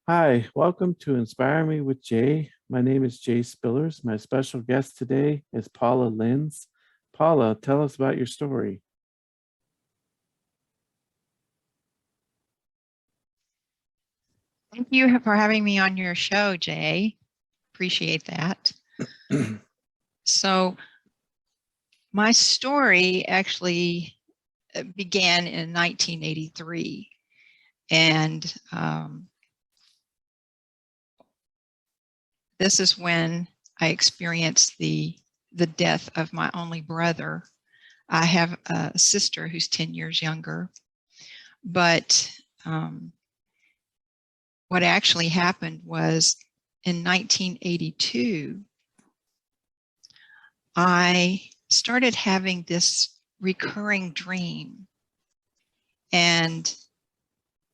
Hi, welcome to Inspire Me with Jay. My name is Jay Spillers. My special guest today is Paula Lenz. Paula, tell us about your story. Thank you for having me on your show, Jay. Appreciate that. So my story actually began in 1983. And this is when I experienced the death of my only brother. I have a sister who's 10 years younger. But what actually happened was in 1982, I started having this recurring dream, and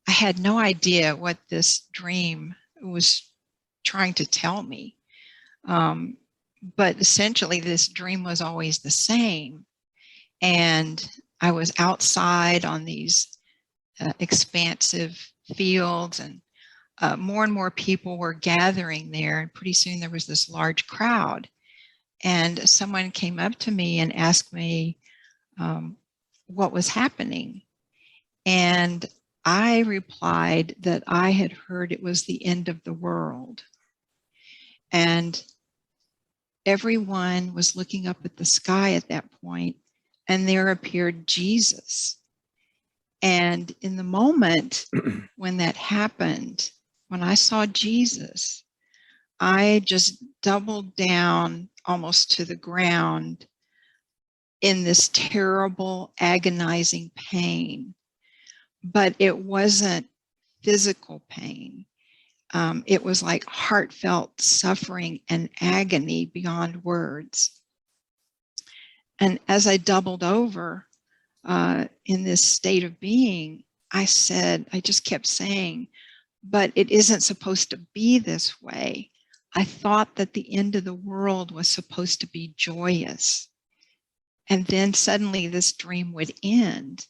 I had no idea what this dream was trying to tell me. But essentially, this dream was always the same. And I was outside on these expansive fields, and more and more people were gathering there. And pretty soon there was this large crowd. And someone came up to me and asked me what was happening. And I replied that I had heard it was the end of the world. And everyone was looking up at the sky at that point, and there appeared Jesus. And in the moment when that happened, when I saw Jesus, I just doubled down almost to the ground in this terrible, agonizing pain. But it wasn't physical pain. It was like heartfelt suffering and agony beyond words. And as I doubled over in this state of being, I just kept saying, but it isn't supposed to be this way. I thought that the end of the world was supposed to be joyous. And then suddenly this dream would end.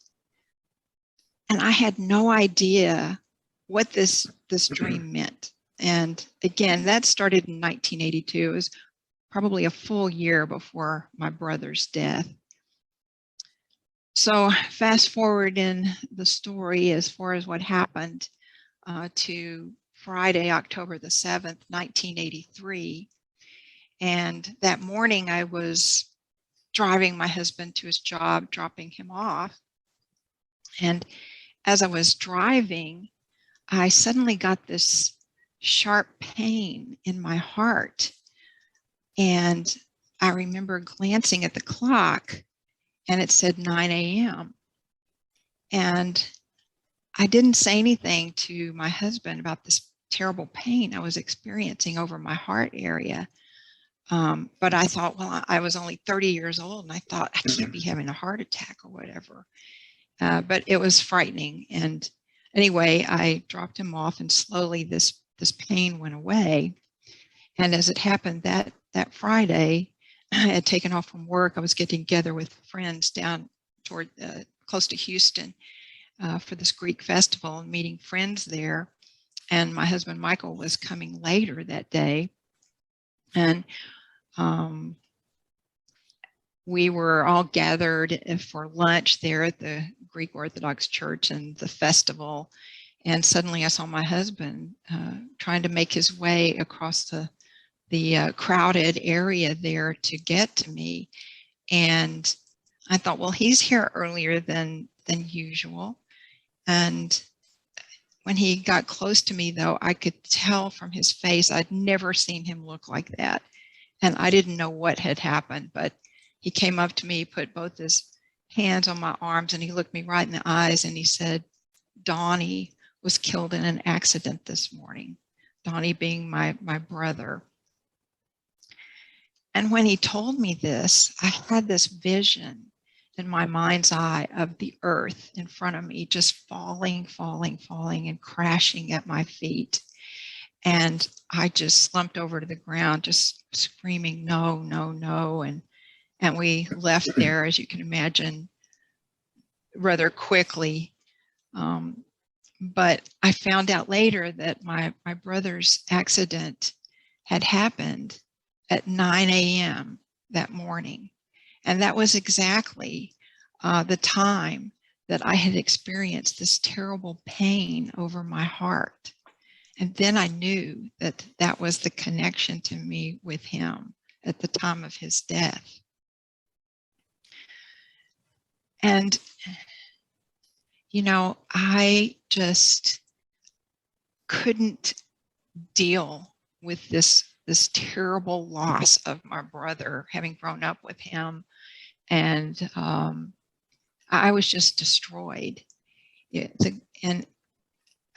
And I had no idea what this dream meant. And again, that started in 1982. It was probably a full year before my brother's death. So fast forward in the story as far as what happened to Friday, October the 7th, 1983. And that morning I was driving my husband to his job, dropping him off. And as I was driving, I suddenly got this sharp pain in my heart. And I remember glancing at the clock, and it said 9 a.m. And I didn't say anything to my husband about this terrible pain I was experiencing over my heart area. But I thought, well, I was only 30 years old, and I thought, I can't be having a heart attack or whatever. But it was frightening. And anyway, I dropped him off, and slowly this pain went away. And as it happened that Friday, I had taken off from work. I was getting together with friends down toward close to Houston for this Greek festival, and meeting friends there. And my husband Michael was coming later that day, and we were all gathered for lunch there at the Greek Orthodox Church and the festival. And suddenly I saw my husband trying to make his way across the crowded area there to get to me. And I thought, well, he's here earlier than usual. And when he got close to me, though, I could tell from his face, I'd never seen him look like that. And I didn't know what had happened, but he came up to me, put both his hands on my arms, and he looked me right in the eyes, and he said, Donnie was killed in an accident this morning. Donnie being my brother. And when he told me this, I had this vision in my mind's eye of the earth in front of me, just falling, and crashing at my feet. And I just slumped over to the ground, just screaming, no, no, no. And we left there, as you can imagine, rather quickly. But I found out later that my brother's accident had happened at 9 a.m. that morning. And that was exactly the time that I had experienced this terrible pain over my heart. And then I knew that that was the connection to me with him at the time of his death. And, you know, I just couldn't deal with this terrible loss of my brother, having grown up with him. And I was just destroyed. And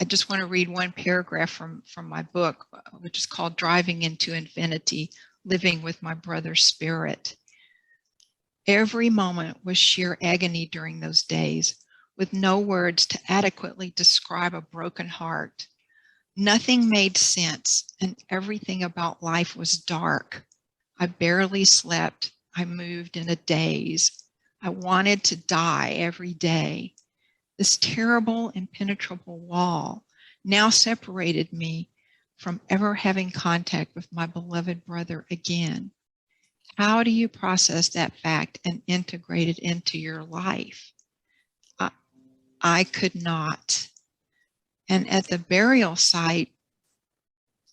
I just want to read one paragraph from my book, which is called Driving into Infinity, Living with My Brother's Spirit. Every moment was sheer agony during those days, with no words to adequately describe a broken heart. Nothing made sense, and everything about life was dark. I barely slept. I moved in a daze. I wanted to die every day. This terrible, impenetrable wall now separated me from ever having contact with my beloved brother again. How do you process that fact and integrate it into your life? I could not. And at the burial site,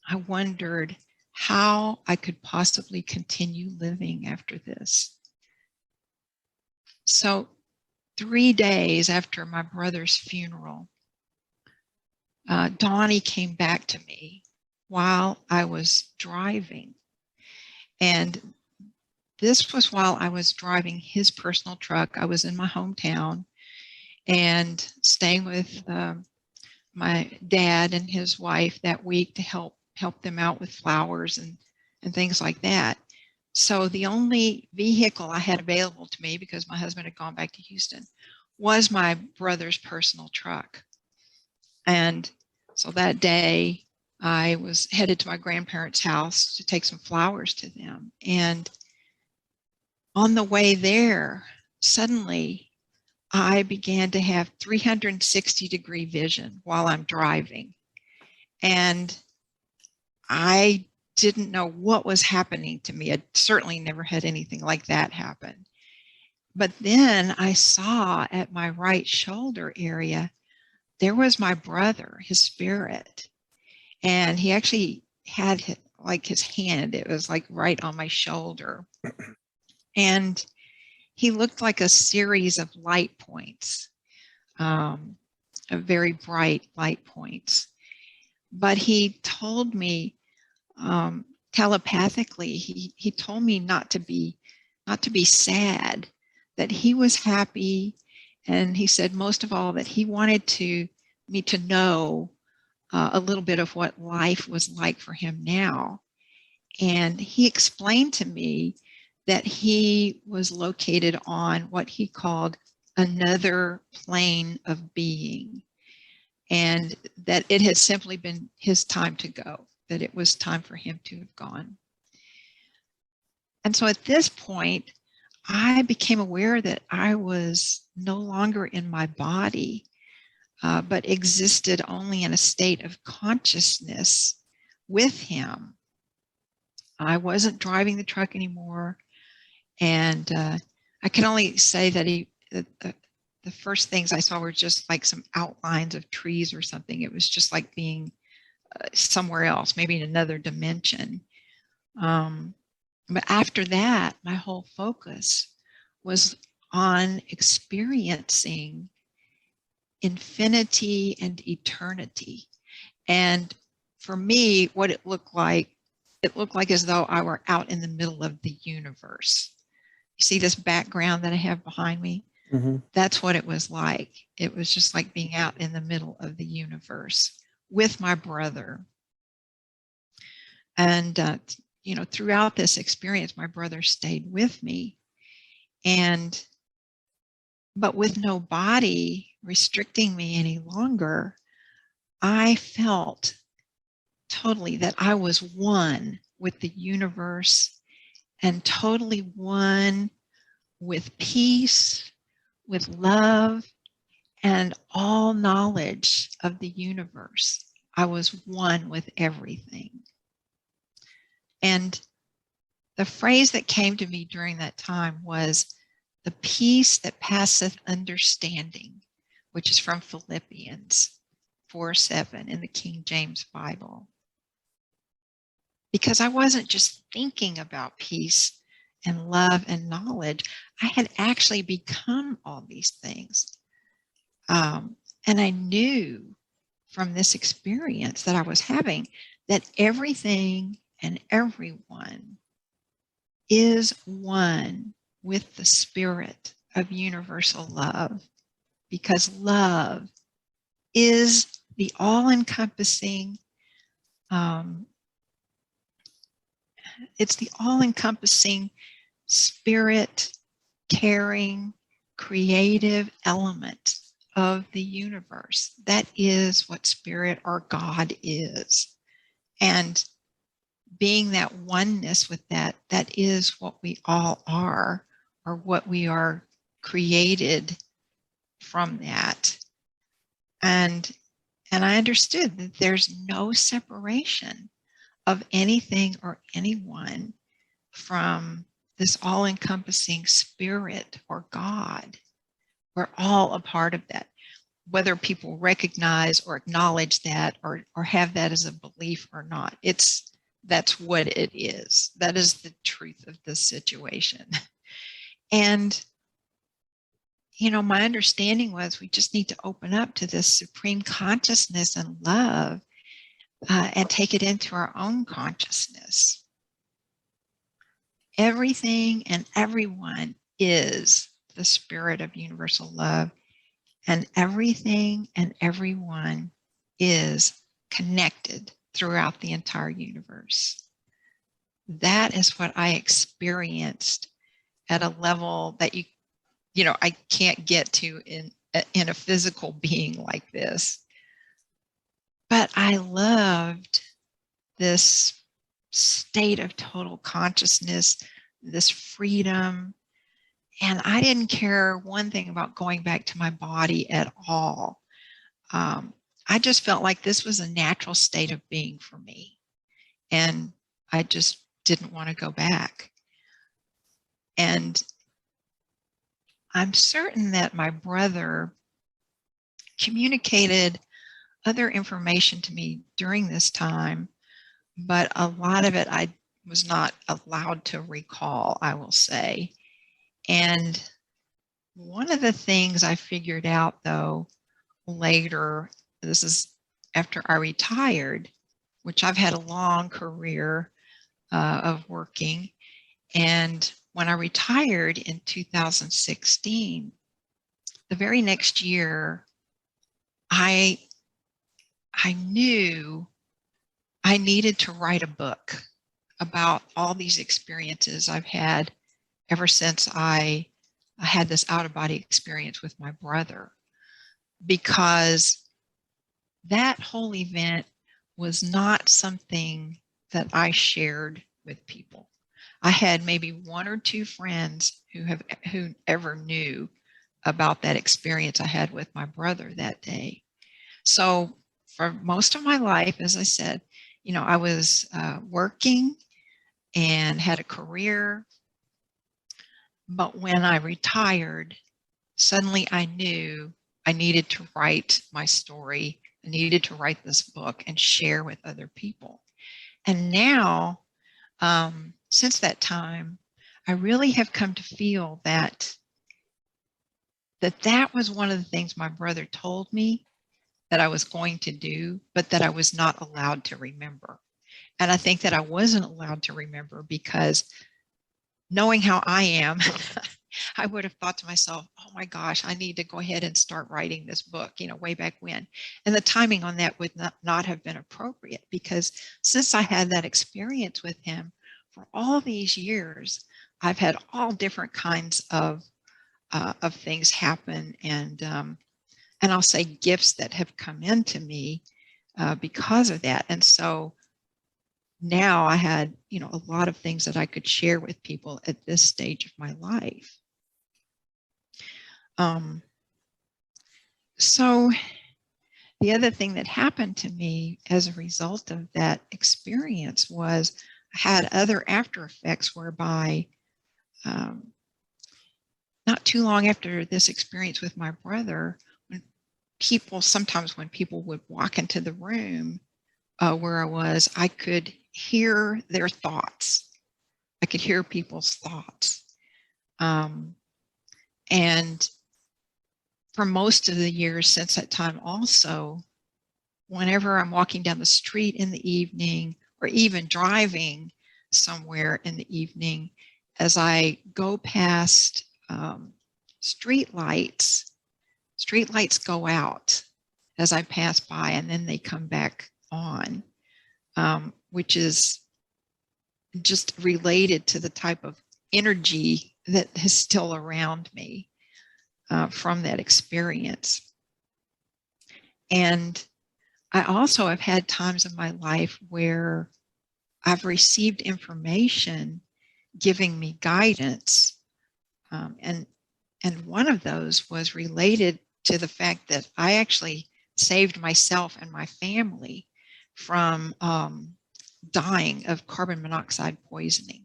I wondered how I could possibly continue living after this. So 3 days after my brother's funeral, Donnie came back to me while I was driving. And this was while I was driving his personal truck. I was in my hometown and staying with my dad and his wife that week to help them out with flowers and things like that. So the only vehicle I had available to me, because my husband had gone back to Houston, was my brother's personal truck. And so that day I was headed to my grandparents' house to take some flowers to them. And on the way there, suddenly I began to have 360-degree vision while I'm driving. And I didn't know what was happening to me. I'd certainly never had anything like that happen. But then I saw at my right shoulder area, there was my brother, his spirit. And he actually had like his hand, it was like right on my shoulder. And he looked like a series of light points, very bright light points. But he told me telepathically, he told me not to be sad, that he was happy. And he said, most of all, that he wanted me to know a little bit of what life was like for him now. And he explained to me that he was located on what he called another plane of being, and that it had simply been his time to go, that it was time for him to have gone. And so at this point, I became aware that I was no longer in my body, but existed only in a state of consciousness with him. I wasn't driving the truck anymore. And I can only say that the first things I saw were just like some outlines of trees or something. It was just like being somewhere else, maybe in another dimension. But after that, my whole focus was on experiencing infinity and eternity. And for me, what it looked like as though I were out in the middle of the universe. You see this background that I have behind me? Mm-hmm. That's what it was like. It was just like being out in the middle of the universe with my brother. And, you know, throughout this experience, my brother stayed with me. But with no body restricting me any longer, I felt totally that I was one with the universe and totally one with peace, with love, and all knowledge of the universe. I was one with everything. And the phrase that came to me during that time was the peace that passeth understanding, which is from Philippians 4:7 in the King James Bible. Because I wasn't just thinking about peace and love and knowledge, I had actually become all these things. And I knew from this experience that I was having that everything and everyone is one with the spirit of universal love, because love is the all-encompassing, it's the all-encompassing spirit, caring, creative element of the universe. That is what spirit or God is. And being that oneness with that, that is what we all are, or what we are created from that. And I understood that there's no separation of anything or anyone from this all-encompassing spirit or God. We're all a part of that. Whether people recognize or acknowledge that or have that as a belief or not, that's what it is. That is the truth of the situation. And, you know, my understanding was we just need to open up to this supreme consciousness and love and take it into our own consciousness. Everything and everyone is the spirit of universal love, and everything and everyone is connected throughout the entire universe. That is what I experienced at a level that you know, I can't get to in a physical being like this. But I loved this state of total consciousness, this freedom. And I didn't care one thing about going back to my body at all. I just felt like this was a natural state of being for me. And I just didn't want to go back. And I'm certain that my brother communicated other information to me during this time, but a lot of it I was not allowed to recall, I will say. And one of the things I figured out, though, later, this is after I retired, which I've had a long career of working. And when I retired in 2016, the very next year, I knew I needed to write a book about all these experiences I've had ever since I had this out-of-body experience with my brother, because that whole event was not something that I shared with people. I had maybe one or two friends who ever knew about that experience I had with my brother that day. So for most of my life, as I said, you know, I was working and had a career. But when I retired, suddenly I knew I needed to write my story. I needed to write this book and share with other people. And now, since that time, I really have come to feel that was one of the things my brother told me that I was going to do, but that I was not allowed to remember. And I think that I wasn't allowed to remember because, knowing how I am, I would have thought to myself, oh my gosh, I need to go ahead and start writing this book, you know, way back when. And the timing on that would not have been appropriate, because since I had that experience with him for all these years, I've had all different kinds of things happen, and I'll say gifts that have come into me because of that. And so now I had, you know, a lot of things that I could share with people at this stage of my life. So the other thing that happened to me as a result of that experience was I had other after effects whereby not too long after this experience with my brother, when people would walk into the room where I was, I could hear their thoughts. I could hear people's thoughts. And for most of the years since that time also, whenever I'm walking down the street in the evening or even driving somewhere in the evening, as I go past street lights go out as I pass by and then they come back on, which is just related to the type of energy that is still around me from that experience. And I also have had times in my life where I've received information giving me guidance. And one of those was related to the fact that I actually saved myself and my family from dying of carbon monoxide poisoning.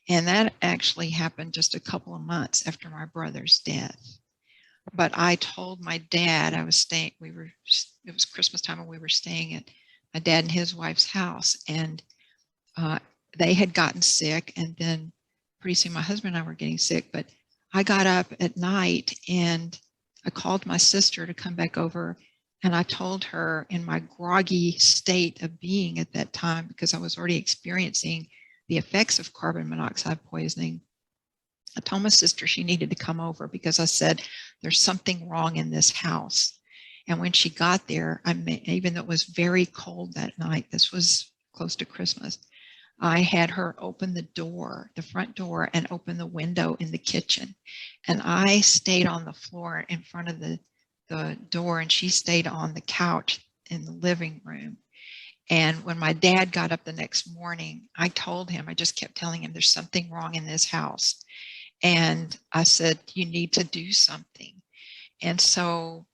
And that actually happened just a couple of months after my brother's death. But I told my dad, it was Christmas time and we were staying at my dad and his wife's house, and they had gotten sick, and then pretty soon my husband and I were getting sick. But I got up at night and I called my sister to come back over, and I told her in my groggy state of being at that time, because I was already experiencing the effects of carbon monoxide poisoning, I told my sister she needed to come over because I said, there's something wrong in this house. And when she got there, even though it was very cold that night, this was close to Christmas, I had her open the door, the front door, and open the window in the kitchen. And I stayed on the floor in front of the door, and she stayed on the couch in the living room. And when my dad got up the next morning, I just kept telling him, there's something wrong in this house. And I said, you need to do something. And so,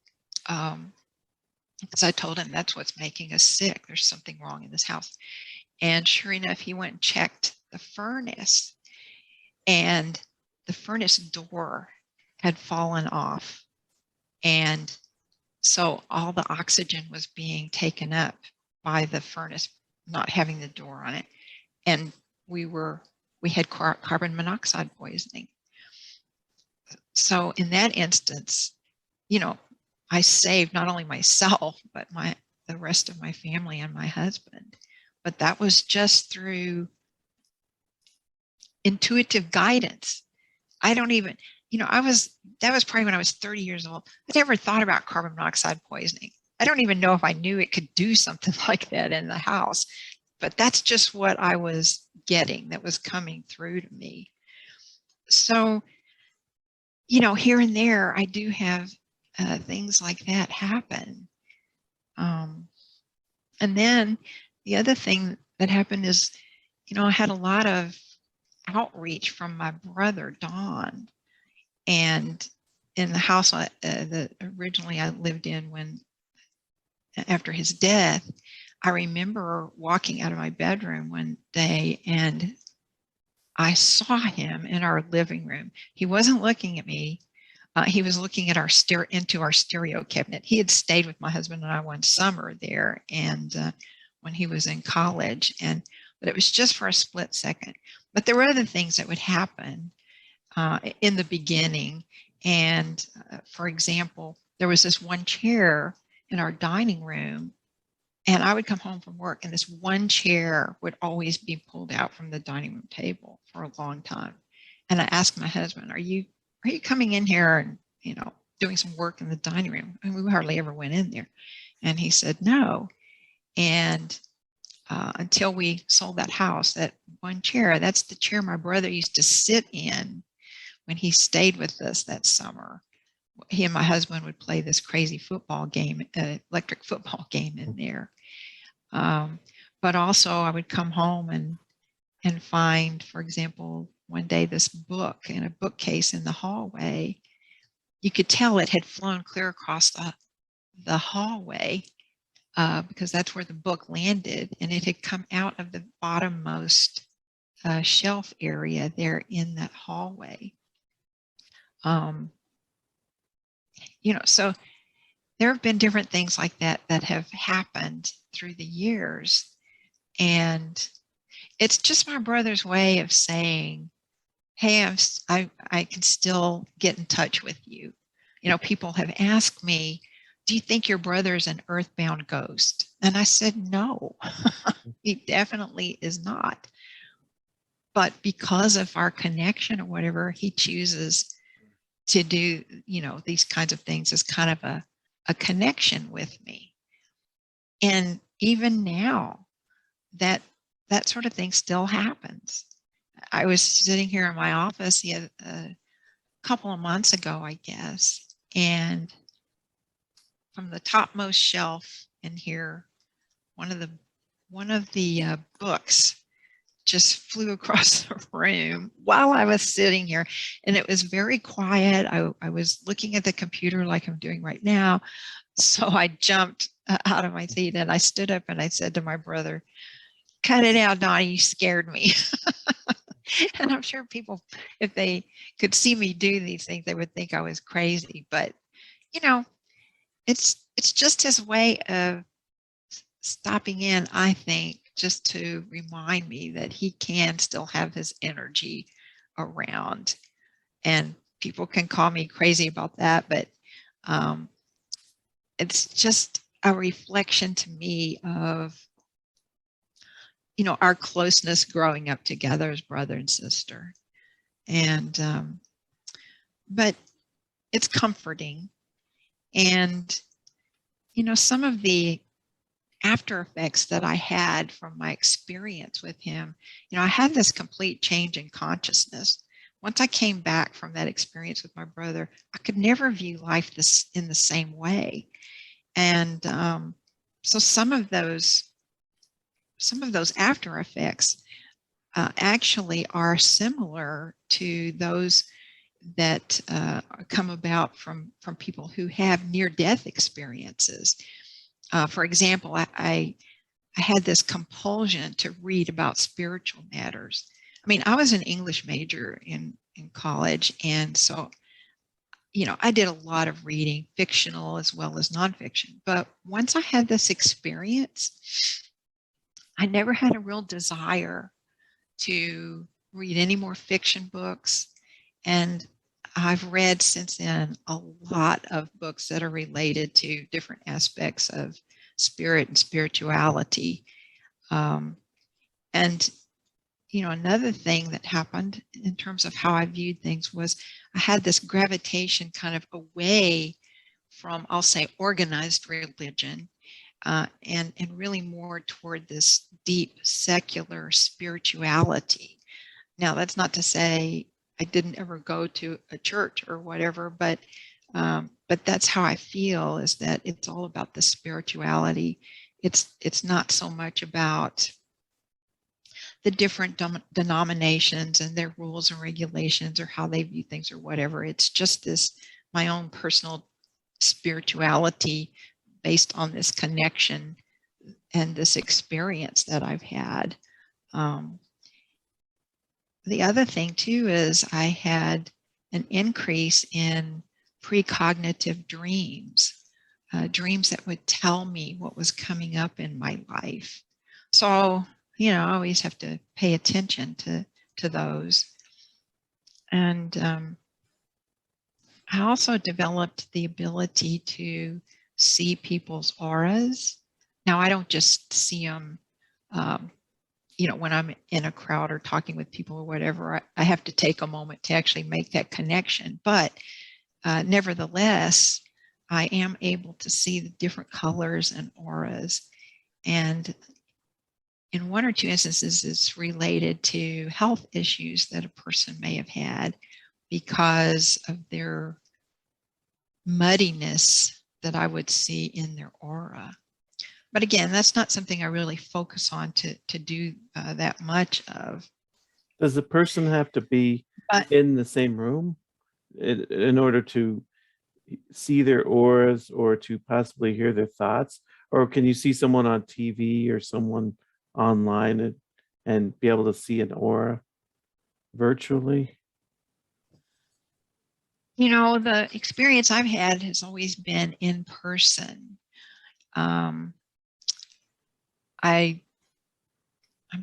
because I told him that's what's making us sick, there's something wrong in this house. And sure enough, he went and checked the furnace, and the furnace door had fallen off. And so all the oxygen was being taken up by the furnace not having the door on it. And we had carbon monoxide poisoning. So in that instance, I saved not only myself, but the rest of my family and my husband. But that was just through intuitive guidance. I don't even, that was probably when I was 30 years old. I never thought about carbon monoxide poisoning. I don't even know if I knew it could do something like that in the house, but that's just what I was getting that was coming through to me. So, here and there, I do have things like that happen. And then the other thing that happened is, I had a lot of outreach from my brother, Don. And in the house that originally I lived in after his death, I remember walking out of my bedroom one day and I saw him in our living room. He wasn't looking at me. He was looking at into our stereo cabinet. He had stayed with my husband and I one summer there, and when he was in college, but it was just for a split second. But there were other things that would happen in the beginning. And for example, there was this one chair in our dining room, and I would come home from work and this one chair would always be pulled out from the dining room table for a long time. And I asked my husband, are you coming in here and, doing some work in the dining room? And we hardly ever went in there. And he said, no. And until we sold that house, that one chair, that's the chair my brother used to sit in when he stayed with us that summer. He and my husband would play this crazy football game, electric football game in there. But also I would come home and find, for example, one day this book in a bookcase in the hallway. you could tell it had flown clear across the hallway, because that's where the book landed, and it had come out of the bottommost shelf area there in that hallway. So there have been different things like that that have happened through the years, and it's just my brother's way of saying, hey, I can still get in touch with you. People have asked me, do you think your brother is an earthbound ghost? And I said, no, he definitely is not. But because of our connection or whatever, he chooses to do, these kinds of things as kind of a connection with me. And even now, that sort of thing still happens. I was sitting here in my office a couple of months ago, I guess, and from the topmost shelf in here, one of the books just flew across the room while I was sitting here, and it was very quiet. I was looking at the computer like I'm doing right now, so I jumped out of my seat and I stood up and I said to my brother, cut it out, Donnie, you scared me. And I'm sure people, if they could see me do these things, they would think I was crazy. But, it's just his way of stopping in, I think, just to remind me that he can still have his energy around. And people can call me crazy about that, but it's just a reflection to me of our closeness growing up together as brother and sister. And but it's comforting. And some of the after effects that I had from my experience with him, I had this complete change in consciousness. Once I came back from that experience with my brother, I could never view life in the same way. And so some of those after effects actually are similar to those that come about from people who have near-death experiences. For example, I had this compulsion to read about spiritual matters. I mean, I was an English major in college, and so I did a lot of reading, fictional as well as nonfiction. But once I had this experience, I never had a real desire to read any more fiction books. And I've read since then a lot of books that are related to different aspects of spirit and spirituality. And another thing that happened in terms of how I viewed things was I had this gravitation kind of away from, I'll say, organized religion, and really more toward this deep secular spirituality. Now, that's not to say I didn't ever go to a church or whatever, but that's how I feel, is that it's all about the spirituality. It's not so much about the different denominations and their rules and regulations or how they view things or whatever. It's just this, my own personal spirituality based on this connection and this experience that I've had. The other thing too is I had an increase in precognitive dreams, dreams that would tell me what was coming up in my life. So, I always have to pay attention to those. And I also developed the ability to see people's auras. Now, I don't just see them, when I'm in a crowd or talking with people or whatever. I have to take a moment to actually make that connection. But nevertheless, I am able to see the different colors and auras. And in one or two instances, it's related to health issues that a person may have had because of their muddiness that I would see in their aura. But again, that's not something I really focus on to do that much of. Does the person have to be in the same room in order to see their auras or to possibly hear their thoughts? Or can you see someone on TV or someone online and be able to see an aura virtually? You know, the experience I've had has always been in person. I'm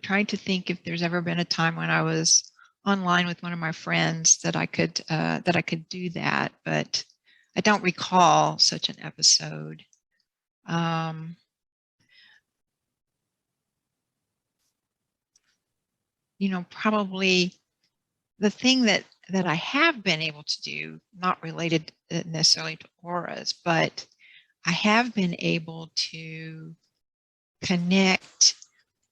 trying to think if there's ever been a time when I was online with one of my friends that I could do that, but I don't recall such an episode. You know, probably the thing that I have been able to do, not related necessarily to auras, but I have been able to connect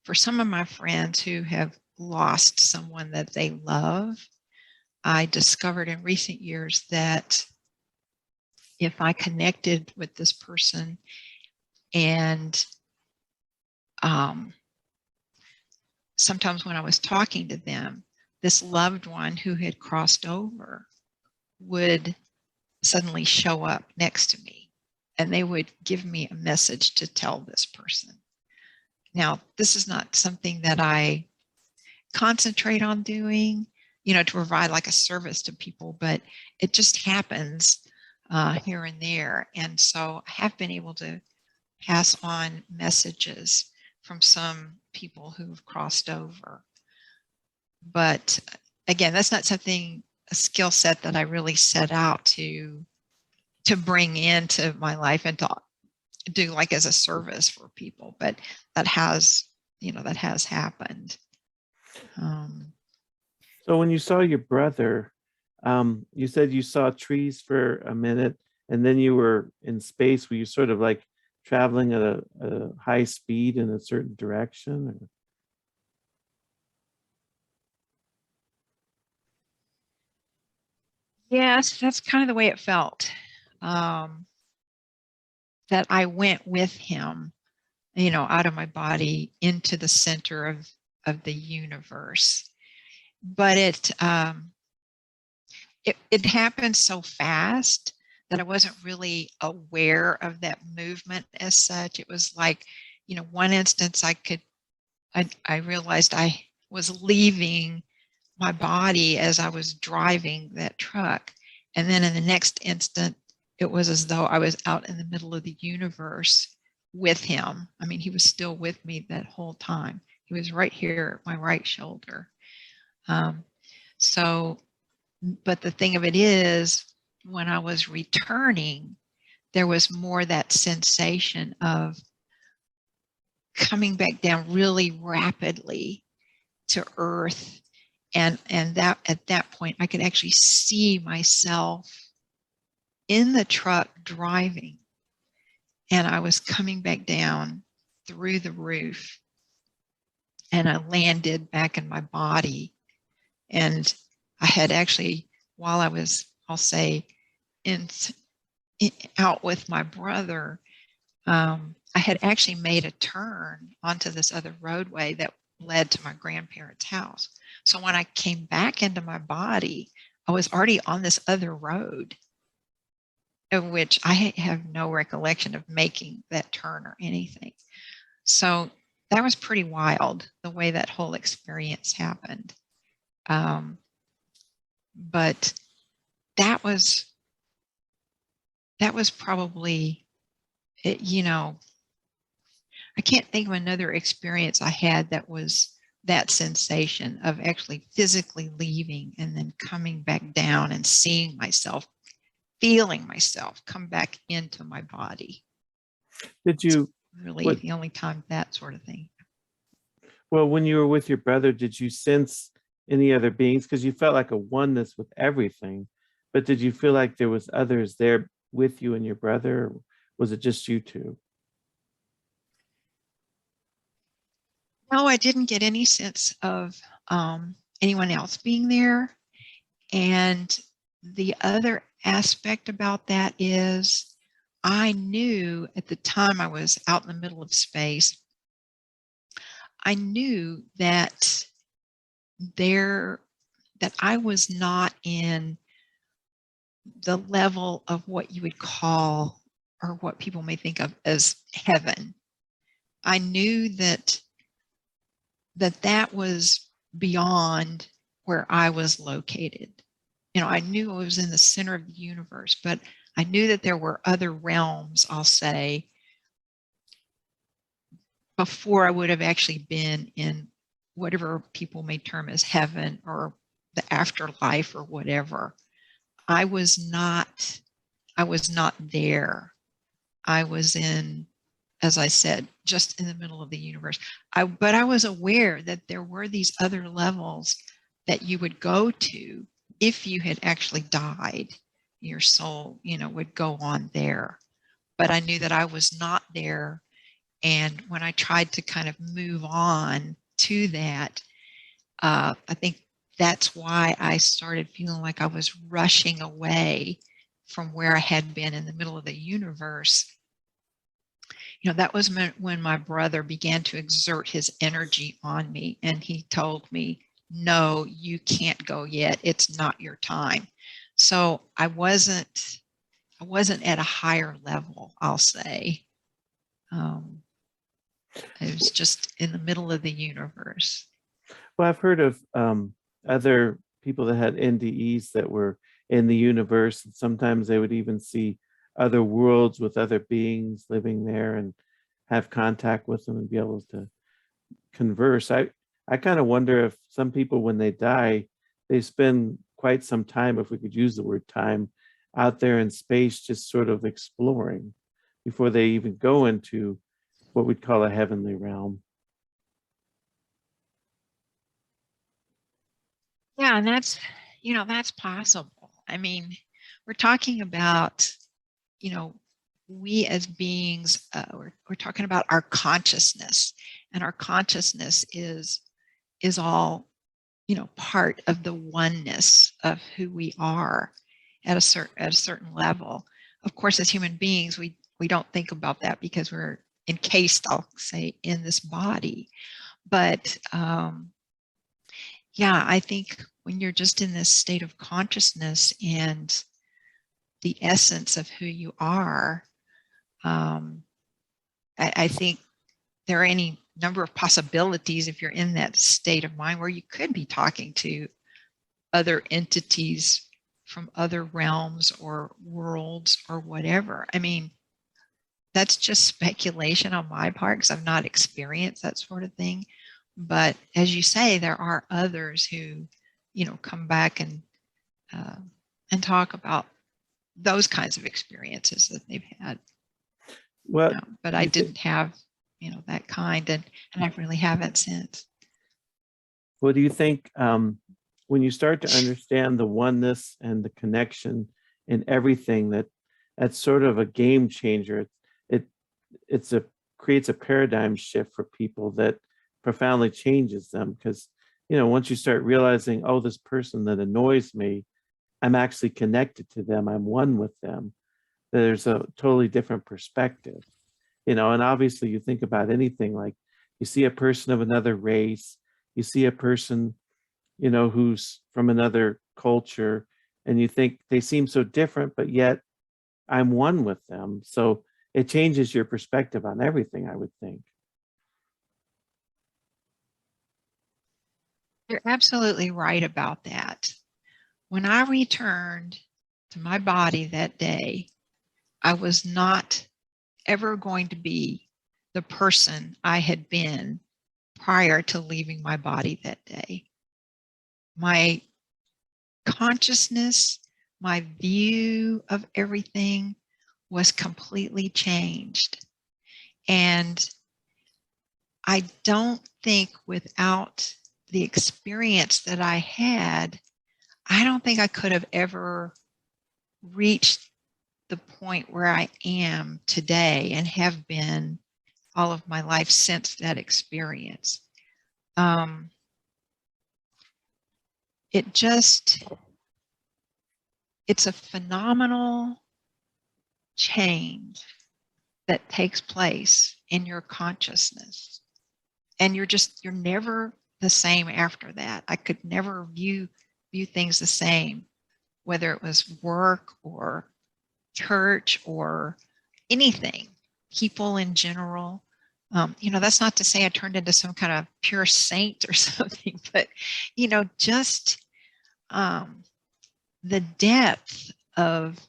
for some of my friends who have lost someone that they love. I discovered in recent years that if I connected with this person and sometimes when I was talking to them, this loved one who had crossed over would suddenly show up next to me and they would give me a message to tell this person. Now, this is not something that I concentrate on doing, you know, to provide like a service to people, but it just happens here and there. And so I have been able to pass on messages from some people who have crossed over. But again, that's not something, a skill set that I really set out to bring into my life and to do like as a service for people. But that has, you know, that has happened. So when you saw your brother, you said you saw trees for a minute and then you were in space. Were you sort of like traveling at a high speed in a certain direction? Or? Yes, that's kind of the way it felt. That I went with him, you know, out of my body into the center of the universe. But it happened so fast that I wasn't really aware of that movement as such. It was like, you know, one instance I realized I was leaving my body as I was driving that truck. And then in the next instant, it was as though I was out in the middle of the universe with him. I mean, he was still with me that whole time. He was right here at my right shoulder. But the thing of it is, when I was returning, there was more that sensation of coming back down really rapidly to earth. And that at that point, I could actually see myself in the truck driving. And I was coming back down through the roof. And I landed back in my body. And I had actually, while I was, I'll say, out with my brother, I had actually made a turn onto this other roadway that led to my grandparents' house. So when I came back into my body, I was already on this other road, of which I have no recollection of making that turn or anything. So that was pretty wild, the way that whole experience happened. But that was probably, you know, I can't think of another experience I had that was that sensation of actually physically leaving and then coming back down and seeing myself, feeling myself come back into my body. Did you really the only time that sort of thing? Well, when you were with your brother, did you sense any other beings? Because you felt like a oneness with everything, but did you feel like there was others there with you and your brother? Or was it just you two? No, I didn't get any sense of anyone else being there. And the other aspect about that is I knew at the time I was out in the middle of space, I knew that I was not in the level of what you would call, or what people may think of as heaven. I knew that was beyond where I was located. You know, I knew I was in the center of the universe, but I knew that there were other realms, I'll say, before I would have actually been in whatever people may term as heaven or the afterlife or whatever. I was not there. I was in, as I said, just in the middle of the universe. But I was aware that there were these other levels that you would go to if you had actually died. Your soul, you know, would go on there. But I knew that I was not there. And when I tried to kind of move on to that, I think that's why I started feeling like I was rushing away from where I had been in the middle of the universe. You know, that was when my brother began to exert his energy on me, and he told me, no, you can't go yet. It's not your time. So I wasn't at a higher level, I'll say. It was just in the middle of the universe. Well, I've heard of other people that had NDEs that were in the universe, and sometimes they would even see other worlds with other beings living there and have contact with them and be able to converse. I kind of wonder if some people, when they die, they spend quite some time, if we could use the word time, out there in space, just sort of exploring before they even go into what we'd call a heavenly realm. Yeah, and that's, you know, that's possible. I mean, we're talking about, you know, we as beings, we're talking about our consciousness, and our consciousness is all, you know, part of the oneness of who we are at a certain level. Of course, as human beings, we don't think about that because we're encased, I'll say, in this body. But yeah, I think when you're just in this state of consciousness and the essence of who you are, I think there are any number of possibilities if you're in that state of mind where you could be talking to other entities from other realms or worlds or whatever. I mean, that's just speculation on my part because I've not experienced that sort of thing. But as you say, there are others who, you know, come back and talk about those kinds of experiences that they've had. Well, you know, but I didn't have, you know, that kind, and I really haven't since. what do you think when you start to understand the oneness and the connection in everything, that's sort of a game changer? It's a creates a paradigm shift for people that profoundly changes them, because you know, once you start realizing, oh, this person that annoys me, I'm actually connected to them, I'm one with them, there's a totally different perspective. You know, and obviously you think about anything, like you see a person of another race, you see a person, you know, who's from another culture, and you think they seem so different, but yet I'm one with them. So it changes your perspective on everything, I would think. You're absolutely right about that. When I returned to my body that day, I was not ever going to be the person I had been prior to leaving my body that day. My consciousness, my view of everything was completely changed. And I don't think without the experience that I had, I don't think I could have ever reached the point where I am today and have been all of my life since that experience. It's a phenomenal change that takes place in your consciousness. And you're never the same after that. I could never view things the same whether it was work or church or anything, people in general. That's not to say I turned into some kind of pure saint or something, but, just the depth of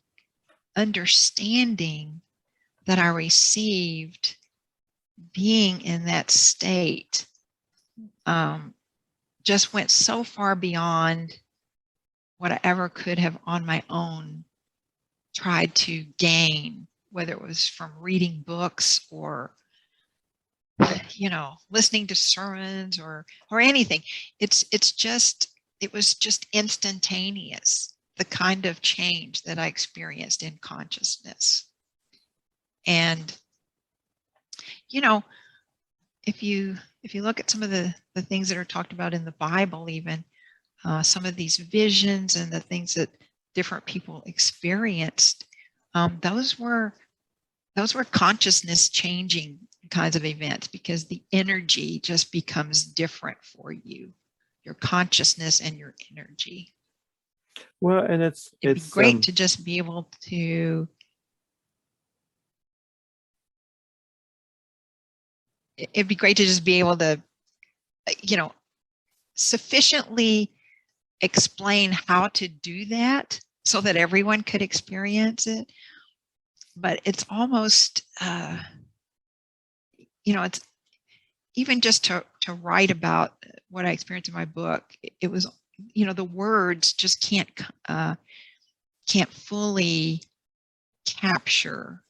understanding that I received being in that state just went so far beyond what I ever could have on my own tried to gain, whether it was from reading books or listening to sermons or anything. It was just instantaneous, the kind of change that I experienced in consciousness. And if you look at some of the things that are talked about in the Bible, even some of these visions and the things that different people experienced, those were consciousness changing kinds of events, because the energy just becomes different for you, your consciousness and your energy. Well, and it'd be great to just be able to sufficiently explain how to do that so that everyone could experience it. But it's almost, it's even just to write about what I experienced in my book. It was, the words just can't fully capture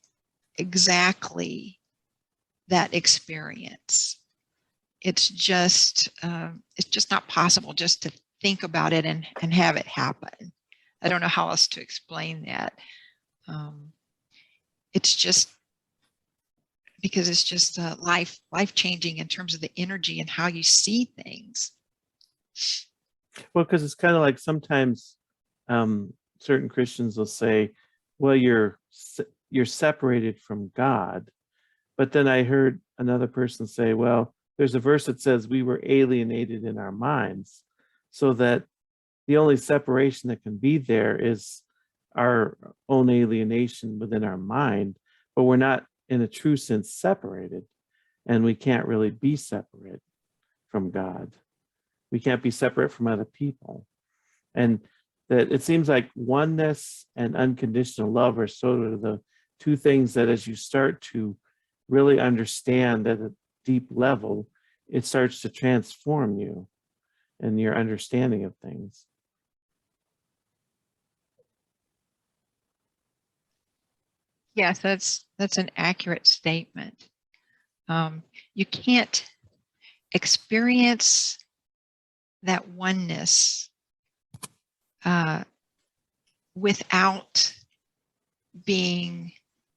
exactly that experience. It's just not possible just to think about it and have it happen. I don't know how else to explain that. It's just because it's just life changing in terms of the energy and how you see things. Well, because it's kind of like sometimes certain Christians will say, well, you're separated from God. But then I heard another person say, well, there's a verse that says we were alienated in our minds, so that the only separation that can be there is our own alienation within our mind, but we're not in a true sense separated, and we can't really be separate from God. We can't be separate from other people. And that it seems like oneness and unconditional love are sort of the two things that, as you start to really understand at a deep level, it starts to transform you and your understanding of things. Yes, that's an accurate statement. You can't experience that oneness without being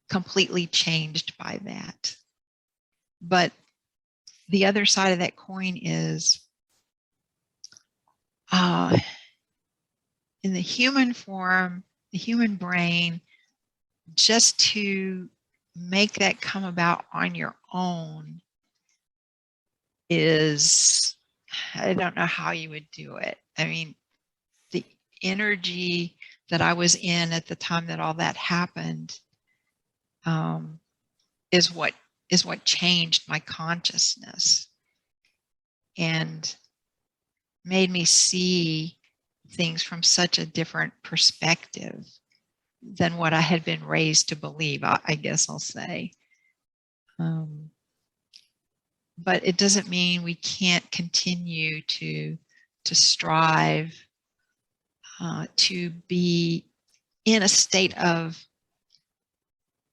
completely changed by that. But the other side of that coin is in the human form, the human brain, just to make that come about on your own is, I don't know how you would do it. I mean, the energy that I was in at the time that all that happened is what changed my consciousness and made me see things from such a different perspective than what I had been raised to believe, I guess I'll say. But it doesn't mean we can't continue to strive to be in a state of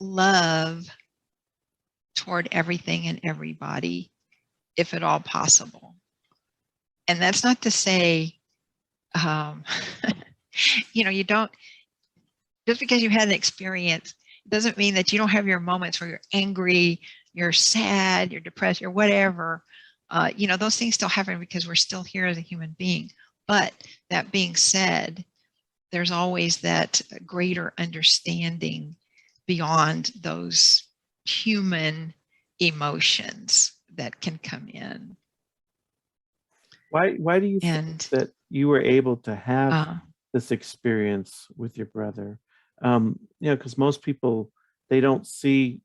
love toward everything and everybody, if at all possible. And that's not to say, you don't, just because you had an experience doesn't mean that you don't have your moments where you're angry, you're sad, you're depressed, you're whatever. Those things still happen because we're still here as a human being. But that being said, there's always that greater understanding beyond those human emotions that can come in. Why do you think that you were able to have this experience with your brother? Because most people, they don't see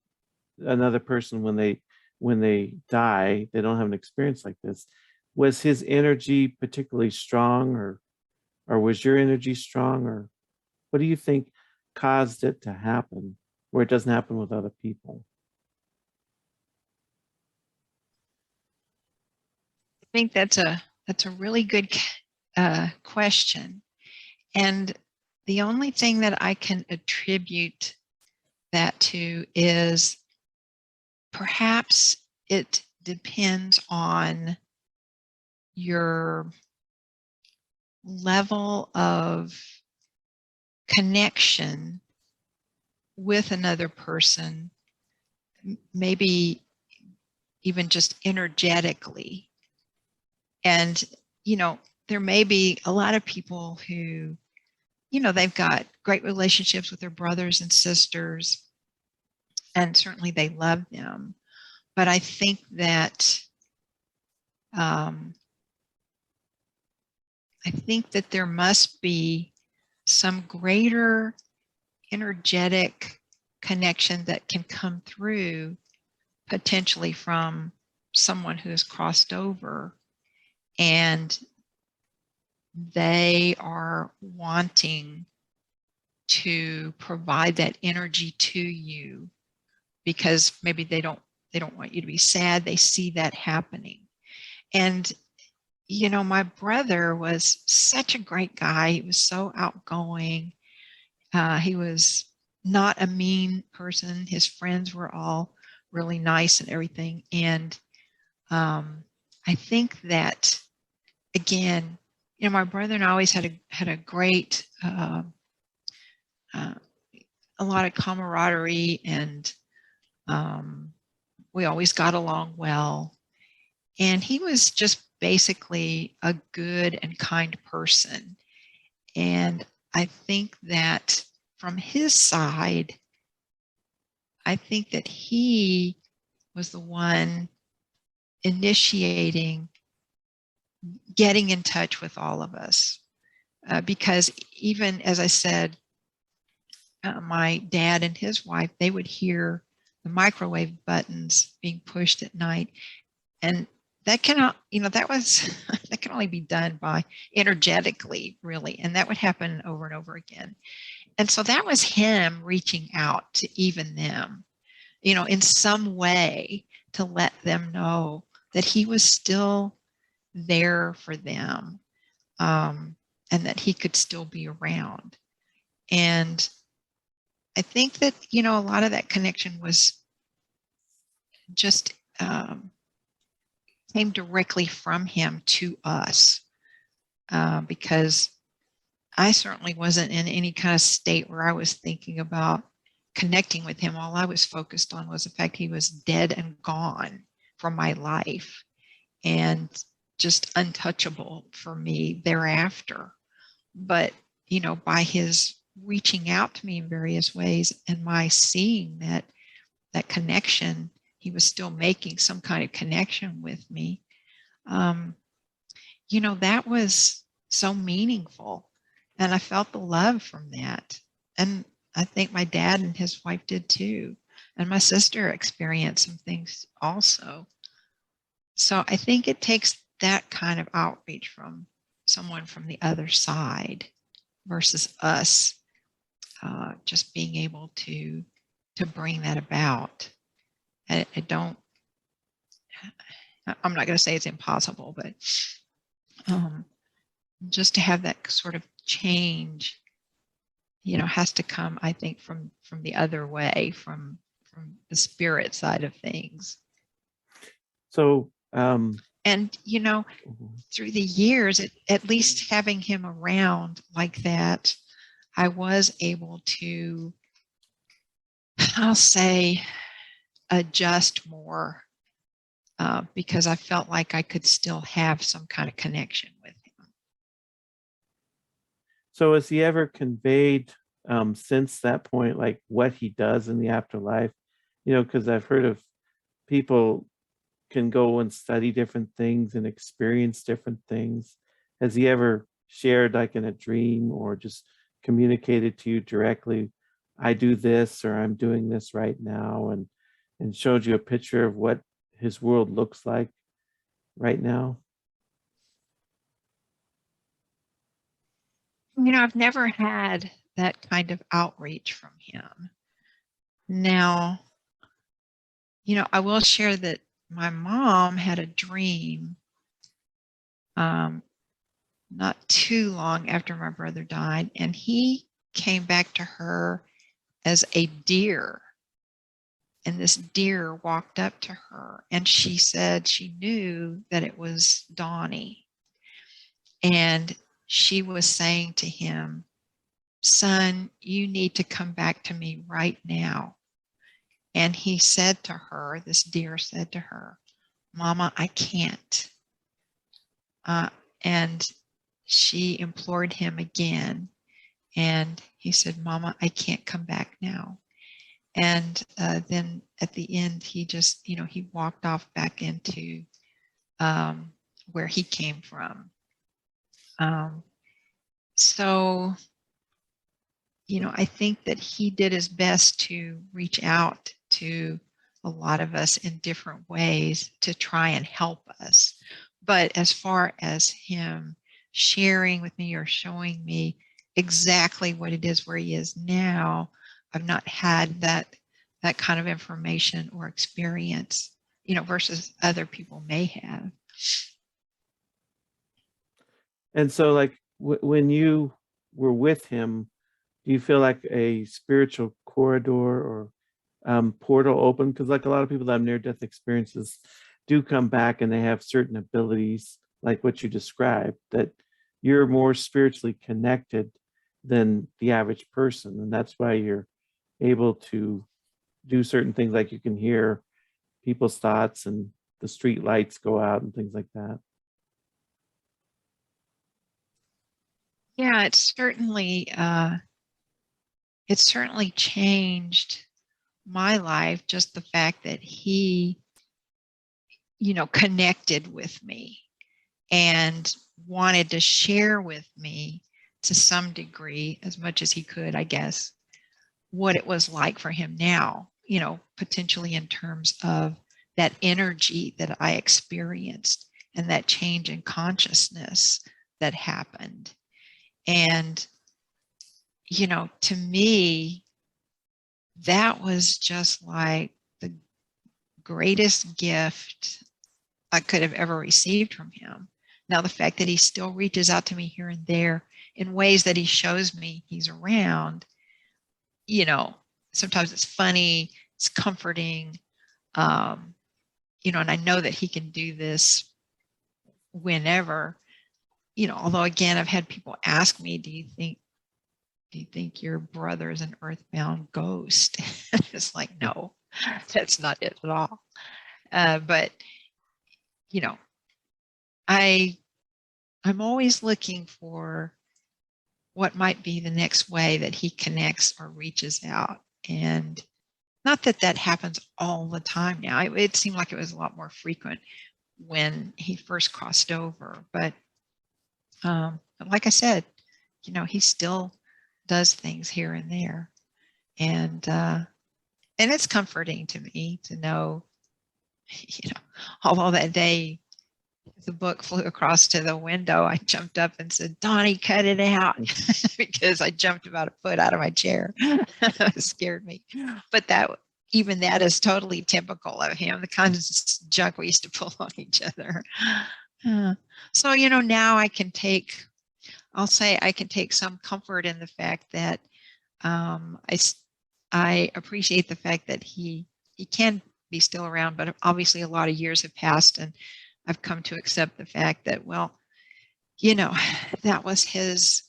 another person when they die. They don't have an experience like this. Was his energy particularly strong, or was your energy strong, or what do you think caused it to happen where it doesn't happen with other people? I think that's a really good question. And the only thing that I can attribute that to is perhaps it depends on your level of connection with another person, maybe even just energetically. And, there may be a lot of people who, they've got great relationships with their brothers and sisters, and certainly they love them. But I think that there must be some greater energetic connection that can come through potentially from someone who has crossed over, and they are wanting to provide that energy to you because maybe they don't want you to be sad. They see that happening. And my brother was such a great guy. He was so outgoing. He was not a mean person. His friends were all really nice and everything. And I think that, again, my brother and I always had a great, a lot of camaraderie, and we always got along well. And he was just basically a good and kind person. And I think that from his side, I think that he was the one initiating getting in touch with all of us. Because even, as I said, my dad and his wife, they would hear the microwave buttons being pushed at night. And that cannot, that can only be done by energetically, really. And that would happen over and over again. And so that was him reaching out to even them, in some way, to let them know that he was still there for them, and that he could still be around. And I think that, a lot of that connection was just came directly from him to us, because I certainly wasn't in any kind of state where I was thinking about connecting with him. All I was focused on was the fact he was dead and gone from my life, and just untouchable for me thereafter. But, by his reaching out to me in various ways, and my seeing that connection, he was still making some kind of connection with me. That was so meaningful, and I felt the love from that. And I think my dad and his wife did too. And my sister experienced some things also. So I think it takes that kind of outreach from someone from the other side versus us just being able to bring that about. I'm not going to say it's impossible, but just to have that sort of change, has to come, I think, from the other way, from the spirit side of things. So, and through the years, at least having him around like that, I was able to, I'll say, adjust more, because I felt like I could still have some kind of connection with him. So has he ever conveyed since that point, like what he does in the afterlife? Because I've heard of people can go and study different things and experience different things. Has he ever shared like in a dream or just communicated to you directly, I do this or I'm doing this right now, and showed you a picture of what his world looks like right now? I've never had that kind of outreach from him. Now, I will share that my mom had a dream not too long after my brother died, and he came back to her as a deer. And this deer walked up to her, and she said she knew that it was Donnie. And she was saying to him, son, you need to come back to me right now. And he said to her, this deer said to her, Mama, I can't. And she implored him again. And he said, Mama, I can't come back now. And then at the end, he just, he walked off back into where he came from. So, I think that he did his best to reach out to a lot of us in different ways to try and help us. But as far as him sharing with me or showing me exactly what it is where he is now, I've not had that kind of information or experience, versus other people may have. And so like when you were with him, do you feel like a spiritual corridor or portal open? Because like a lot of people that have near-death experiences do come back and they have certain abilities like what you described, that you're more spiritually connected than the average person. And that's why you're able to do certain things, like you can hear people's thoughts and the street lights go out and things like that. Yeah, it's certainly changed my life, just the fact that he, connected with me and wanted to share with me to some degree, as much as he could, I guess, what it was like for him now, potentially in terms of that energy that I experienced and that change in consciousness that happened. And, to me, that was just like the greatest gift I could have ever received from him. Now, the fact that he still reaches out to me here and there in ways that he shows me he's around, sometimes it's funny, it's comforting, and I know that he can do this whenever, although again, I've had people ask me, do you think your brother is an earthbound ghost? It's like, no, that's not it at all. But, I'm always looking for what might be the next way that he connects or reaches out. And not that that happens all the time now. It seemed like it was a lot more frequent when he first crossed over. But like I said, he still does things here and there. And it's comforting to me to know, although that day the book flew across to the window, I jumped up and said, Donnie, cut it out, because I jumped about a foot out of my chair. It scared me. But even that is totally typical of him, the kind of junk we used to pull on each other. So, now I can take some comfort in the fact that I appreciate the fact that he can be still around, but obviously a lot of years have passed, and I've come to accept the fact that, well, that was his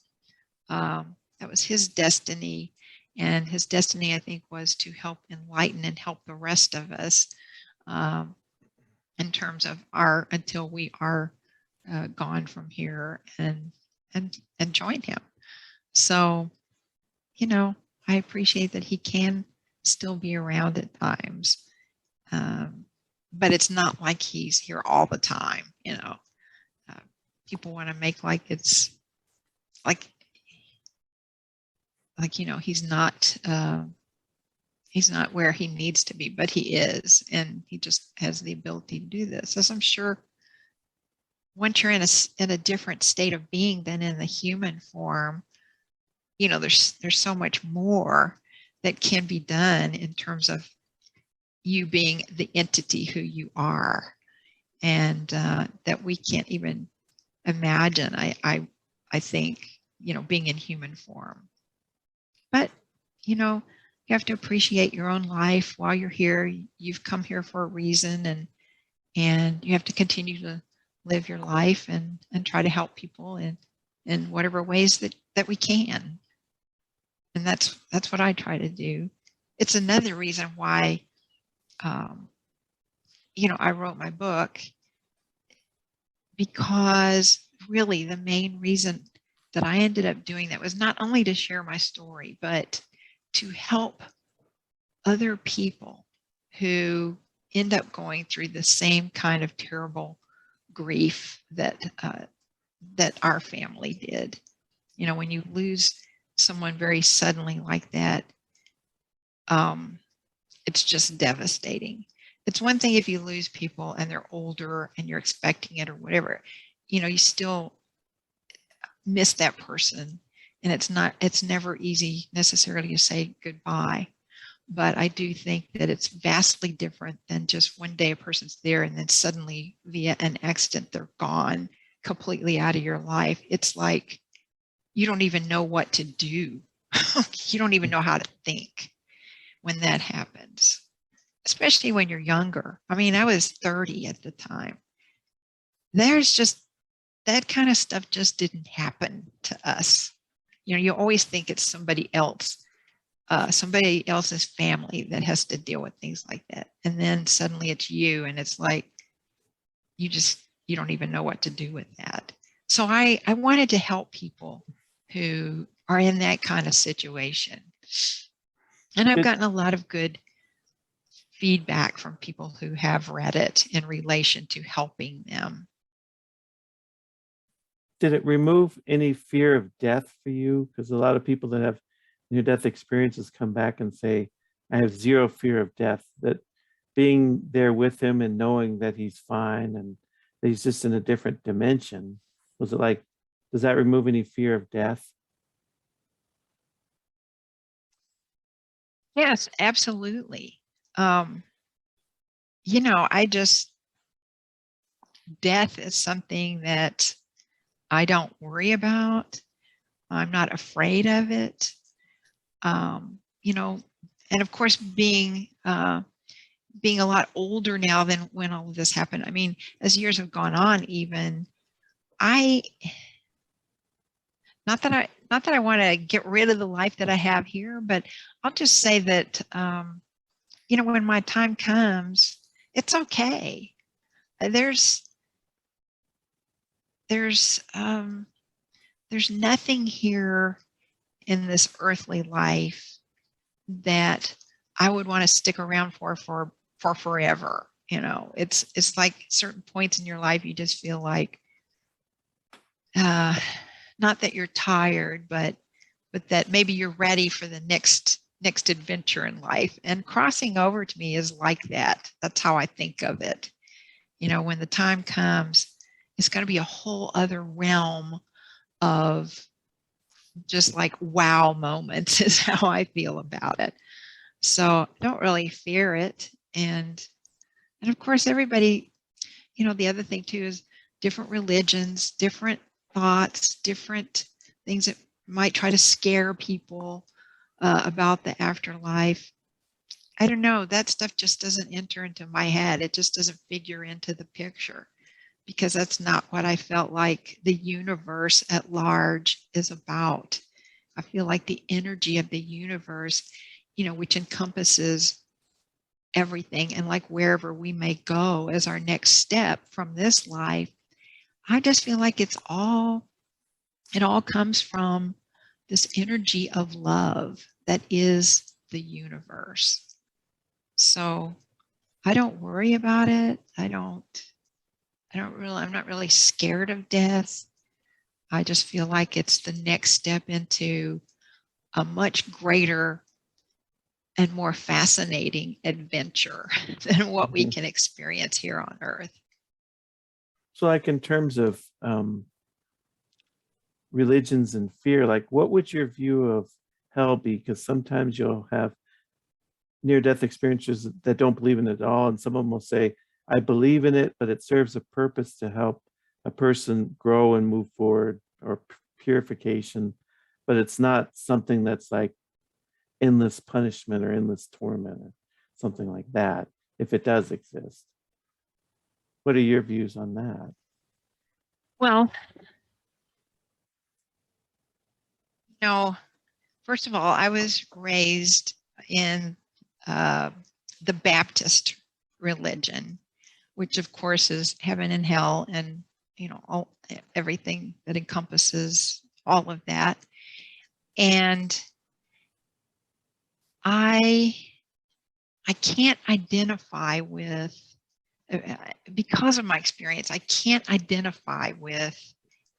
destiny, and his destiny, I think, was to help enlighten and help the rest of us in terms of until we are gone from here and join him. So, I appreciate that he can still be around at times. But it's not like he's here all the time, People want to make like it's like, he's not where he needs to be, but he is, and he just has the ability to do this. As I'm sure once you're in a different state of being than in the human form, there's so much more that can be done in terms of you being the entity who you are, and that we can't even imagine. I think, being in human form. But, you have to appreciate your own life while you're here. You've come here for a reason, and you have to continue to live your life and try to help people in whatever ways that we can. And that's what I try to do. It's another reason why, I wrote my book, because really the main reason that I ended up doing that was not only to share my story, but to help other people who end up going through the same kind of terrible grief that our family did. When you lose someone very suddenly like that, it's just devastating. It's one thing if you lose people and they're older and you're expecting it or whatever, you still miss that person, and it's never easy necessarily to say goodbye. But I do think that it's vastly different than just one day a person's there and then suddenly via an accident they're gone completely out of your life. It's like you don't even know what to do. You don't even know how to think when that happens, especially when you're younger. I mean, I was 30 at the time. There's just that kind of stuff just didn't happen to us. You always think it's somebody else's family that has to deal with things like that. And then suddenly it's you, and it's like, you don't even know what to do with that. So I wanted to help people who are in that kind of situation. And I've gotten a lot of good feedback from people who have read it in relation to helping them. Did it remove any fear of death for you? Because a lot of people that have near-death experiences come back and say, I have zero fear of death, that being there with him and knowing that he's fine and that he's just in a different dimension, was it like, does that remove any fear of death? Yes, absolutely. Death is something that I don't worry about. I'm not afraid of it. And of course, being a lot older now than when all of this happened. I mean, as years have gone on, even not that I want to get rid of the life that I have here, but I'll just say that, when my time comes, it's okay. There's nothing here in this earthly life that I would want to stick around for forever. It's like certain points in your life you just feel like, not that you're tired, but that maybe you're ready for the next adventure in life. And crossing over to me is like that. That's how I think of it. When the time comes, it's going to be a whole other realm of just like wow moments is how I feel about it. So I don't really fear it. And of course, everybody, the other thing too is different religions, different thoughts, different things that might try to scare people about the afterlife. I don't know. That stuff just doesn't enter into my head. It just doesn't figure into the picture, because that's not what I felt like the universe at large is about. I feel like the energy of the universe, which encompasses everything, and like wherever we may go as our next step from this life, I just feel like it all comes from this energy of love that is the universe. So I don't worry about it. I'm not really scared of death. I just feel like it's the next step into a much greater and more fascinating adventure than what we can experience here on Earth. So like in terms of religions and fear, like what would your view of hell be? Because sometimes you'll have near-death experiences that don't believe in it at all, and some of them will say, I believe in it, but it serves a purpose to help a person grow and move forward, or purification, but it's not something that's like endless punishment or endless torment or something like that, if it does exist. What are your views on that? Well, no, first of all, I was raised in the Baptist religion, which of course is heaven and hell and, you know, everything that encompasses all of that. And I can't identify with, because of my experience, I can't identify with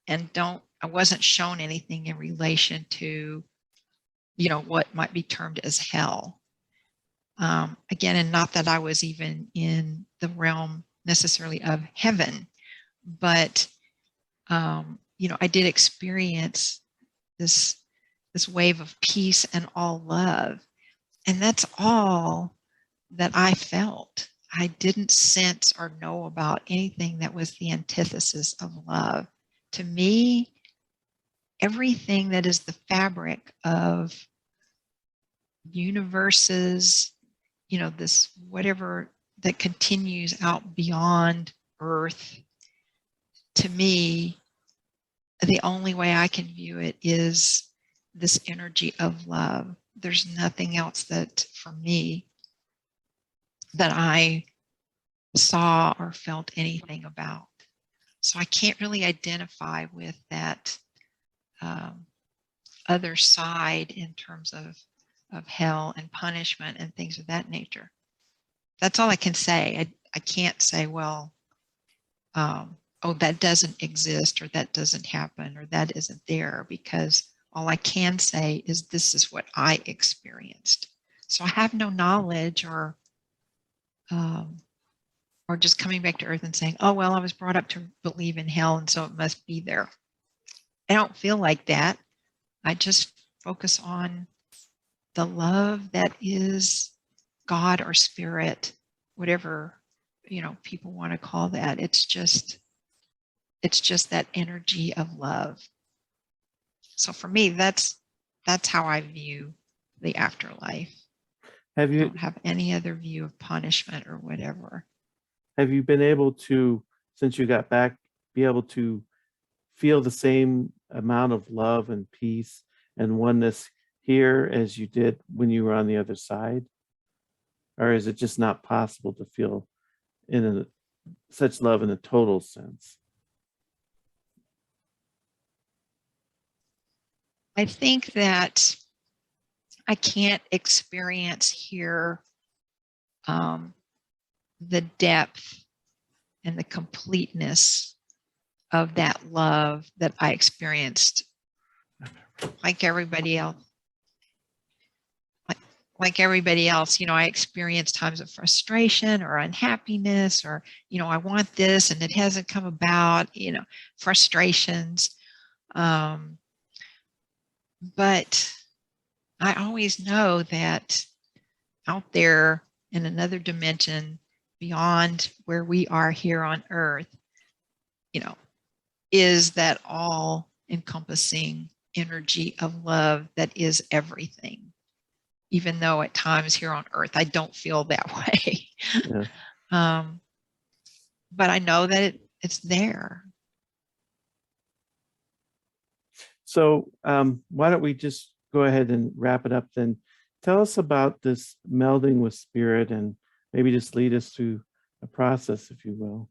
I wasn't shown anything in relation to, you know, what might be termed as hell. Again, and not that I was even in the realm necessarily of heaven, but, you know, I did experience this wave of peace and all love. And that's all that I felt. I didn't sense or know about anything that was the antithesis of love. To me, everything that is the fabric of universes, you know, this whatever that continues out beyond Earth, to me, the only way I can view it is this energy of love. There's nothing else that, for me, that I saw or felt anything about. So I can't really identify with that other side in terms of hell and punishment and things of that nature. That's all I can say. I can't say, well, oh, that doesn't exist, or that doesn't happen, or that isn't there, because all I can say is this is what I experienced. So I have no knowledge or just coming back to earth and saying, oh, well, I was brought up to believe in hell, and so it must be there. I don't feel like that. I just focus on the love that is God or spirit, whatever, you know, people want to call that. It's just that energy of love. So for me, that's how I view the afterlife. I don't have any other view of punishment or whatever. Have you been able to, since you got back, be able to feel the same amount of love and peace and oneness here as you did when you were on the other side? Or is it just not possible to feel such love in a total sense? I think that I can't experience here the depth and the completeness of that love that I experienced, like everybody else. Like everybody else, you know, I experienced times of frustration or unhappiness, or, you know, I want this and it hasn't come about, you know, frustrations. But I always know that out there in another dimension beyond where we are here on Earth, you know, is that all encompassing energy of love that is everything. Even though at times here on Earth, I don't feel that way. Yeah. But I know that it's there. So why don't we just go ahead and wrap it up then? Tell us about this melding with spirit, and maybe just lead us through a process, if you will.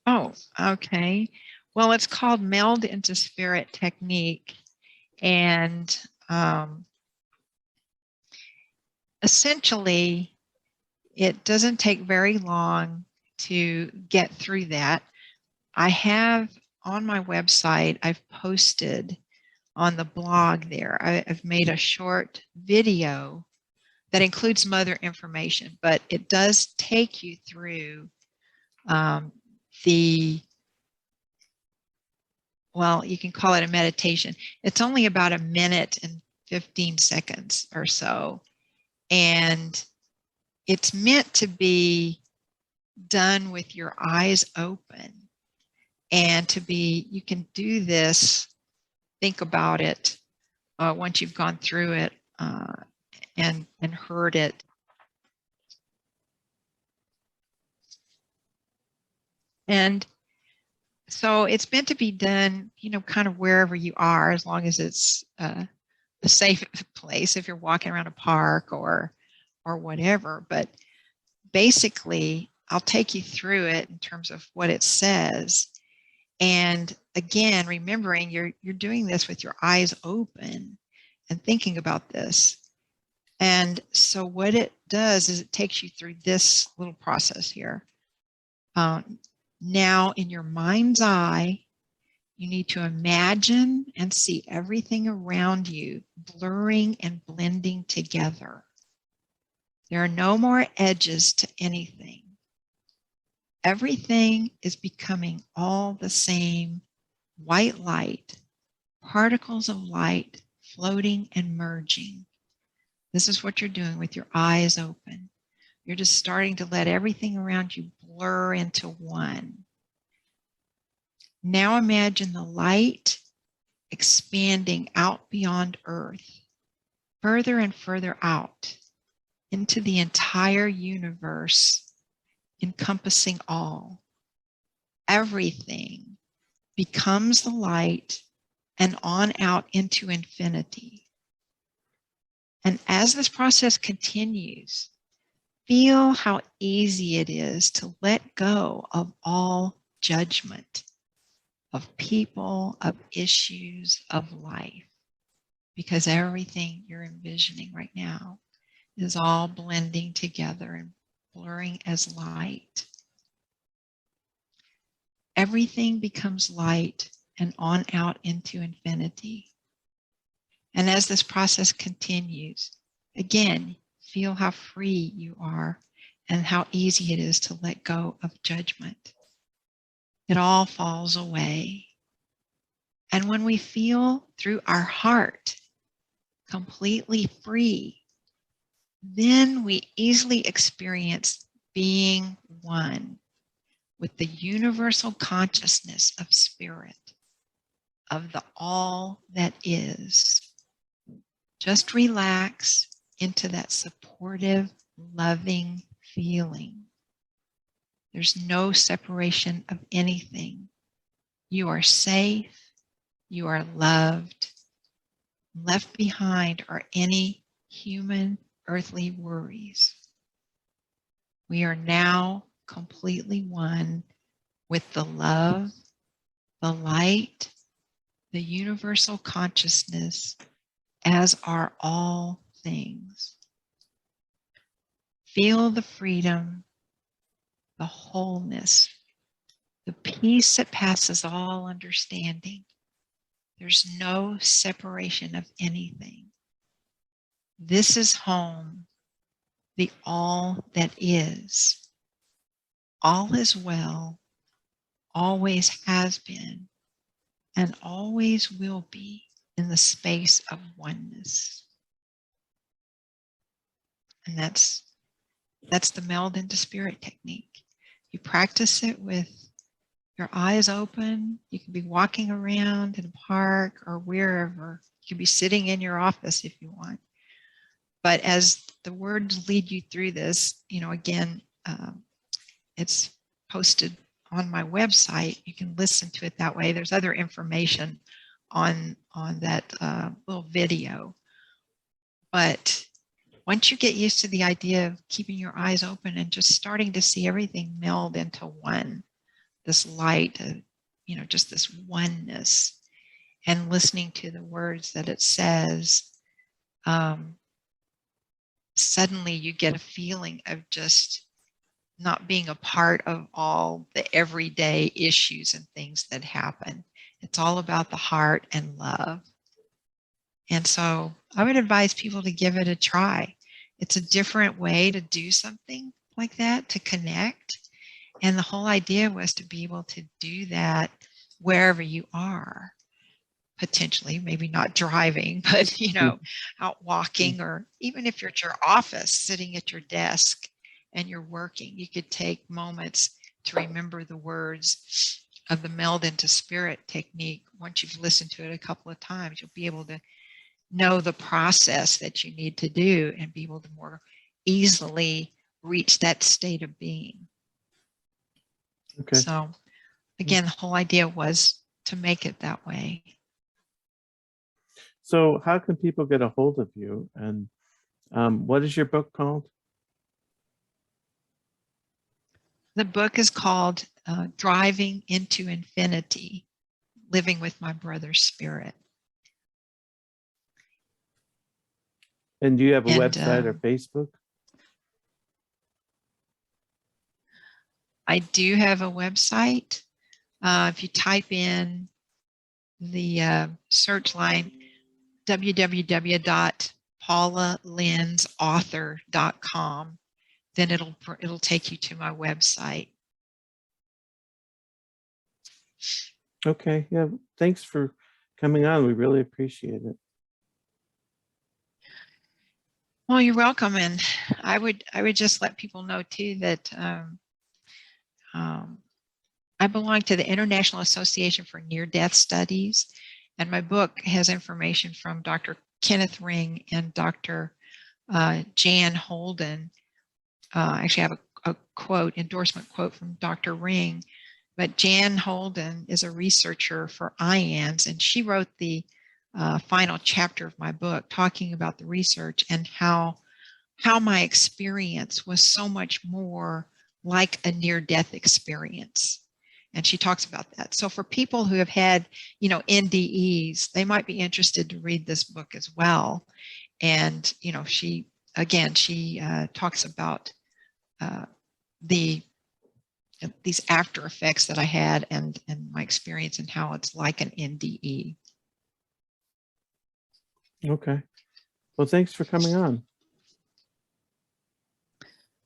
Oh, okay. Well, it's called Meld into Spirit technique. And essentially, it doesn't take very long to get through that. I have on my website, I've posted on the blog there, I've made a short video that includes some other information, but it does take you through well, you can call it a meditation. It's only about 1minute and 15 seconds or so. And it's meant to be done with your eyes open. And you can do this, think about it once you've gone through it and heard it. And so it's meant to be done, kind of wherever you are, as long as it's a safe place, if you're walking around a park or whatever. But basically, I'll take you through it in terms of what it says. And again, remembering you're doing this with your eyes open and thinking about this. And so what it does is it takes you through this little process here. Now, in your mind's eye, you need to imagine and see everything around you blurring and blending together. There are no more edges to anything. Everything is becoming all the same white light, particles of light floating and merging. This is what you're doing with your eyes open. You're just starting to let everything around you blur into one. Now imagine the light expanding out beyond Earth, further and further out into the entire universe, encompassing all. Everything becomes the light and on out into infinity. And as this process continues, feel how easy it is to let go of all judgment of people, of issues, of life, because everything you're envisioning right now is all blending together and blurring as light. Everything becomes light and on out into infinity. And as this process continues, again, feel how free you are and how easy it is to let go of judgment. It all falls away. And when we feel through our heart completely free, then we easily experience being one with the universal consciousness of spirit, of the all that is. Just relax into that supportive, loving feeling. There's no separation of anything. You are safe. You are loved. Left behind are any human earthly worries. We are now completely one with the love, the light, the universal consciousness, as are all things. Feel the freedom, the wholeness, the peace that passes all understanding. There's no separation of anything. This is home, the all that is. All is well, always has been, and always will be in the space of oneness. And that's the meld into spirit technique. You practice it with your eyes open. You can be walking around in a park or wherever. You can be sitting in your office if you want. But as the words lead you through this, again, it's posted on my website. You can listen to it that way. There's other information on that little video. But once you get used to the idea of keeping your eyes open and just starting to see everything meld into one, this light, just this oneness, and listening to the words that it says, suddenly you get a feeling of just not being a part of all the everyday issues and things that happen. It's all about the heart and love. And so I would advise people to give it a try. It's a different way to do something like that, to connect. And the whole idea was to be able to do that wherever you are, potentially, maybe not driving, but, you know, out walking, or even if you're at your office, sitting at your desk and you're working, you could take moments to remember the words of the Meld into Spirit technique. Once you've listened to it a couple of times, you'll be able to know the process that you need to do and be able to more easily reach that state of being. Okay. So again, the whole idea was to make it that way. So how can people get a hold of you? And what is your book called? The book is called Driving into Infinity, Living with My Brother's Spirit. And do you have a website or Facebook? I do have a website. If you type in the search line, www.paulalenzauthor.com, then it'll take you to my website. Okay, yeah, thanks for coming on. We really appreciate it. Well, you're welcome. And I would just let people know too that I belong to the International Association for Near-Death Studies, and my book has information from Dr. Kenneth Ring and Dr. Jan Holden. Actually, I have a quote, endorsement quote from Dr. Ring, but Jan Holden is a researcher for IANS, and she wrote the final chapter of my book talking about the research and how my experience was so much more like a near-death experience. And she talks about that. So for people who have had, you know, NDEs, they might be interested to read this book as well. And, you know, she talks about these after effects that I had and my experience and how it's like an NDE. Okay. Well, thanks for coming on.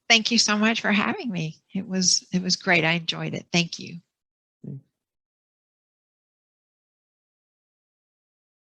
Thank you so much for having me. It was great. I enjoyed it. Thank you.